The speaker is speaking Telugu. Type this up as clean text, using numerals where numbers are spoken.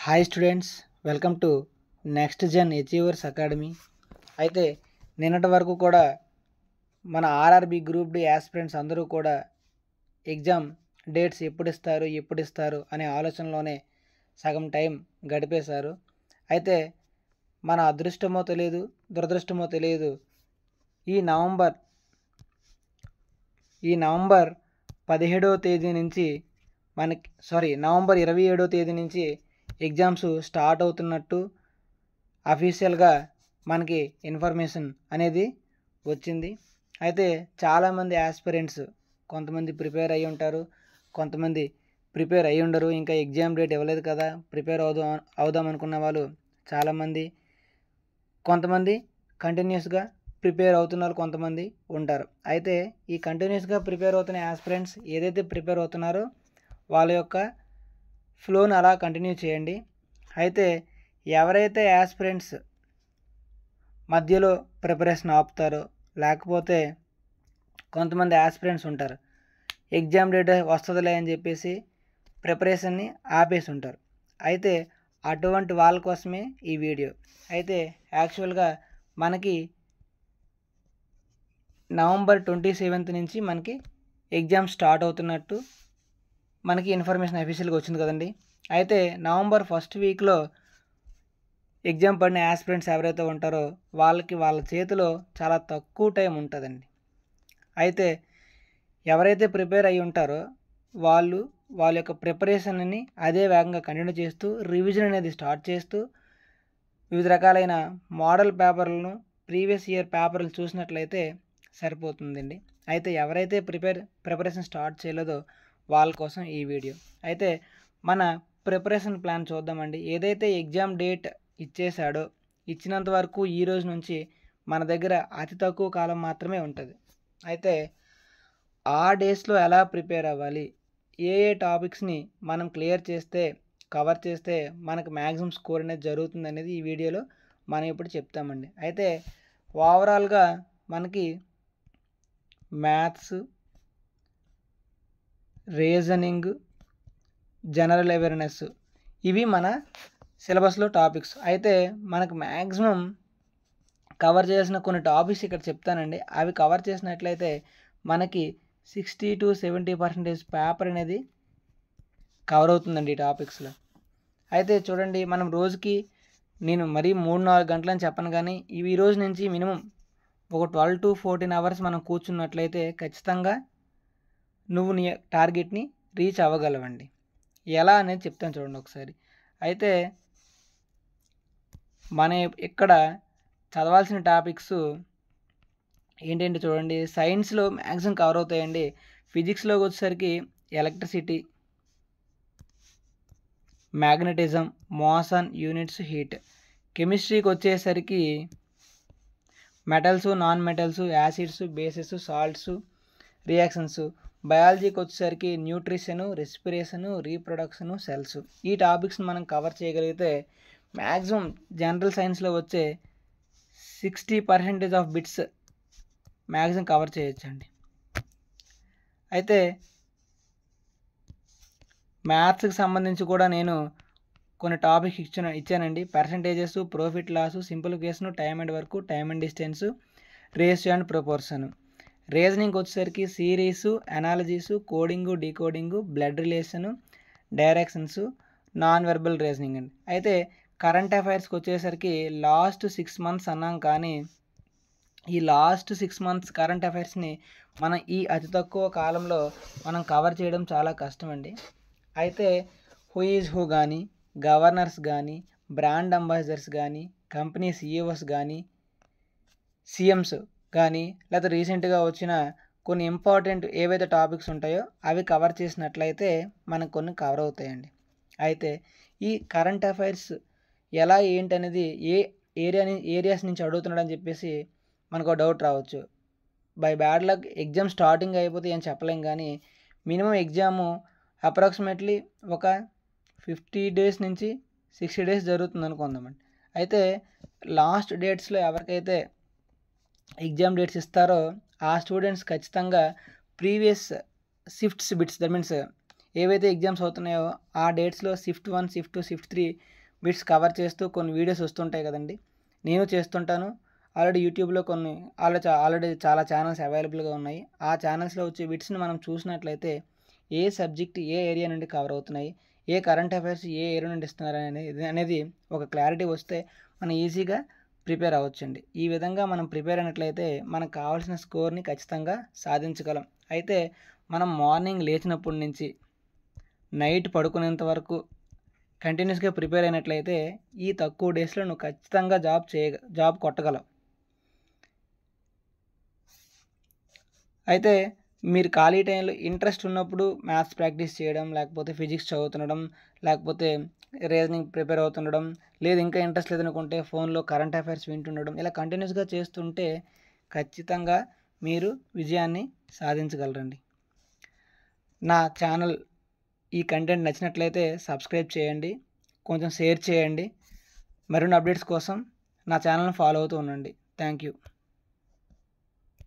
Hi students, welcome to next gen achievers academy. అయితే నిన్నటి వరకు కూడా మన ఆర్ఆర్బి గ్రూప్ డి యాస్పిరెంట్స్ అందరూ కూడా ఎగ్జామ్ డేట్స్ ఎప్పుడు ఇస్తారు అనే ఆలోచనలోనే సగం టైం గడిపేశారు. అయితే మన అదృష్టమో తెలియదు, దురదృష్టమో తెలియదు, ఈ నవంబర్ 17వ తేదీ నుంచి నవంబర్ 27వ తేదీ నుంచి ఎగ్జామ్స్ స్టార్ట్ అవుతున్నట్టు అఫీషియల్గా మనకి ఇన్ఫర్మేషన్ అనేది వచ్చింది. అయితే చాలామంది యాస్పిరెంట్స్ కొంతమంది ప్రిపేర్ అయ్యి ఉంటారు, కొంతమంది ప్రిపేర్ అయ్యి ఉండరు. ఇంకా ఎగ్జామ్ డేట్ ఇవ్వలేదు కదా, ప్రిపేర్ అవుదాం అనుకున్న వాళ్ళు చాలామంది, కొంతమంది కంటిన్యూస్గా ప్రిపేర్ అవుతున్న వాళ్ళు కొంతమంది ఉంటారు. అయితే ఈ కంటిన్యూస్గా ప్రిపేర్ అవుతున్న యాస్పిరెంట్స్ ఏదైతే ప్రిపేర్ అవుతున్నారో వాళ్ళ యొక్క ఫ్లోని అలా కంటిన్యూ చేయండి. అయితే ఎవరైతే యాస్పిరెంట్స్ మధ్యలో ప్రిపరేషన్ ఆపుతారో, లేకపోతే కొంతమంది యాస్పిరెంట్స్ ఉంటారు ఎగ్జామ్ డేట్ వస్తుందిలే అని చెప్పేసి ప్రిపరేషన్ని ఆపేసి ఉంటారు. అయితే అటువంటి వాళ్ళ కోసమే ఈ వీడియో. అయితే యాక్చువల్గా మనకి నవంబర్ 27th నుంచి మనకి ఎగ్జామ్ స్టార్ట్ అవుతున్నట్టు మనకి ఇన్ఫర్మేషన్ అఫీషియల్గా వచ్చింది కదండి. అయితే నవంబర్ 1st వీక్లో ఎగ్జామ్ పడిన యాస్పిరెంట్స్ ఎవరైతే ఉంటారో వాళ్ళ చేతిలో చాలా తక్కువ టైం ఉంటుందండి. అయితే ఎవరైతే ప్రిపేర్ అయ్యి ఉంటారో వాళ్ళ యొక్క ప్రిపరేషన్ని అదే వేగంగా కంటిన్యూ చేస్తూ రివిజన్ అనేది స్టార్ట్ చేస్తూ వివిధ రకాలైన మోడల్ పేపర్లను, ప్రీవియస్ ఇయర్ పేపర్లు చూసినట్లయితే సరిపోతుందండి. అయితే ఎవరైతే ప్రిపరేషన్ స్టార్ట్ చేయలేదో వాళ్ళ కోసం ఈ వీడియో. అయితే మన ప్రిపరేషన్ ప్లాన్ చూద్దామండి. ఏదైతే ఎగ్జామ్ డేట్ ఇచ్చేసాడో ఇచ్చినంత వరకు ఈ రోజు నుంచి మన దగ్గర అతి తక్కువ కాలం మాత్రమే ఉంటుంది. అయితే ఆ డేస్లో ఎలా ప్రిపేర్ అవ్వాలి, ఏ టాపిక్స్ని మనం కవర్ చేస్తే మనకు మ్యాక్సిమం స్కోర్ అనేది జరుగుతుంది అనేది ఈ వీడియోలో మనం ఇప్పుడు చెప్తామండి. అయితే ఓవరాల్గా మనకి మ్యాథ్స్, రీజనింగ్, జనరల్ అవేర్నెస్ ఇవి మన సిలబస్లో టాపిక్స్. అయితే మనకు మ్యాక్సిమం కవర్ చేసిన కొన్ని టాపిక్స్ ఇక్కడ చెప్తానండి. అవి కవర్ చేసినట్లయితే మనకి 60 to 70% పేపర్ అనేది కవర్ అవుతుందండి ఈ టాపిక్స్లో. అయితే చూడండి, మనం రోజుకి నేను మరీ 3-4 గంటలని చెప్పను, కానీ ఇవి ఈ రోజు నుంచి మినిమం ఒక 12 to 14 hours మనం కూర్చున్నట్లయితే ఖచ్చితంగా నువ్వు నీ టార్గెట్ని రీచ్ అవ్వగలవండి. ఎలా అనేది చెప్తాను చూడండి ఒకసారి. అయితే మన ఇక్కడ చదవాల్సిన టాపిక్స్ ఏంటంటే చూడండి, సైన్స్లో మ్యాక్సిమం కవర్ అవుతాయండి. ఫిజిక్స్లోకి వచ్చేసరికి electricity, magnetism, motion, units, heat. కెమిస్ట్రీకి వచ్చేసరికి metals, non metals, acids, bases, salts, reactions. బయాలజీకి వచ్చేసరికి న్యూట్రిషను, రెస్పిరేషను, రీప్రొడక్షను, సెల్స్. ఈ టాపిక్స్ని మనం కవర్ చేయగలిగితే మ్యాక్సిమం జనరల్ సైన్స్లో వచ్చే 60% ఆఫ్ బిట్స్ మ్యాక్సిమం కవర్ చేయొచ్చండి. అయితే మ్యాథ్స్కి సంబంధించి కూడా నేను కొన్ని టాపిక్స్ ఇచ్చానండి. Percentages, profit loss, simplification, time and work, time and distance, ratio and proportion. రీజనింగ్కి వచ్చేసరికి series, analogies, coding, decoding, blood relation, directions, non verbal reasoning అండి. అయితే కరెంట్ అఫైర్స్కి వచ్చేసరికి లాస్ట్ 6 months అన్నాం, కానీ ఈ లాస్ట్ 6 months కరెంట్ అఫైర్స్ని మనం ఈ అతి తక్కువ కాలంలో మనం కవర్ చేయడం చాలా కష్టం అండి. అయితే హూ ఈజ్ హూ కానీ, గవర్నర్స్ కానీ, బ్రాండ్ అంబాసిడర్స్ కానీ, కంపెనీ CEOs కానీ, CMs కానీ, లేదా రీసెంట్గా వచ్చిన కొన్ని ఇంపార్టెంట్ ఏవైతే టాపిక్స్ ఉంటాయో అవి కవర్ చేసినట్లయితే మనకు కొన్ని కవర్ అవుతాయండి. అయితే ఈ కరెంట్ అఫైర్స్ ఎలా ఏంటనేది ఏ ఏరియాస్ నుంచి అడుగుతున్నాడని చెప్పేసి మనకు డౌట్ రావచ్చు. By bad luck exam starting అయిపోతే ఏం చెప్పలేం, కానీ మినిమం ఎగ్జాము అప్రాక్సిమేట్లీ ఒక 50 days నుంచి 60 days జరుగుతుంది అనుకుందామండి. అయితే లాస్ట్ డేట్స్లో ఎవరికైతే ఎగ్జామ్ డేట్స్ ఇస్తారో ఆ స్టూడెంట్స్ ఖచ్చితంగా previous shifts bits, that means ఏవైతే ఎగ్జామ్స్ అవుతున్నాయో ఆ డేట్స్లో shift 1, shift 2, shift 3 bits cover చేస్తూ కొన్ని వీడియోస్ వస్తుంటాయి కదండి. నేను చేస్తుంటాను. ఆల్రెడీ యూట్యూబ్లో కొన్ని ఆల్రెడీ చాలా ఛానల్స్ అవైలబుల్గా ఉన్నాయి. ఆ ఛానల్స్లో వచ్చే బిట్స్ని మనం చూసినట్లయితే ఏ సబ్జెక్ట్ ఏ ఏరియా నుండి కవర్ అవుతున్నాయి, ఏ కరెంట్ అఫైర్స్ ఏ ఏరియా నుండి ఇస్తున్నారు అనేది ఒక క్లారిటీ వస్తే మనం ఈజీగా ప్రిపేర్ అవ్వచ్చండి. ఈ విధంగా మనం ప్రిపేర్ అయినట్లయితే మనకు కావాల్సిన స్కోర్ని ఖచ్చితంగా సాధించగలం. అయితే మనం మార్నింగ్ లేచినప్పటి నుంచి నైట్ పడుకునేంత వరకు కంటిన్యూస్గా ప్రిపేర్ అయినట్లయితే ఈ తక్కువ డేస్లో నువ్వు ఖచ్చితంగా జాబ్ కొట్టగలవు. అయితే మీరు ఖాళీ టైంలో ఇంట్రెస్ట్ ఉన్నప్పుడు మ్యాథ్స్ ప్రాక్టీస్ చేయడం, లేకపోతే ఫిజిక్స్ చదువుతుండడం, లేకపోతే రీజనింగ్ ప్రిపేర్ అవుతుండడం, లేదు ఇంకా ఇంట్రెస్ట్ లేదనుకుంటే ఫోన్లో కరెంట్ అఫైర్స్ వింటుండడం, ఇలా కంటిన్యూస్గా చేస్తుంటే ఖచ్చితంగా మీరు విజయాన్ని సాధించగలరండి. నా ఛానల్ ఈ కంటెంట్ నచ్చినట్లయితే సబ్స్క్రైబ్ చేయండి, కొంచెం షేర్ చేయండి. మరిన్ని అప్డేట్స్ కోసం నా ఛానల్ని ఫాలో అవుతూ ఉండండి. Thank you.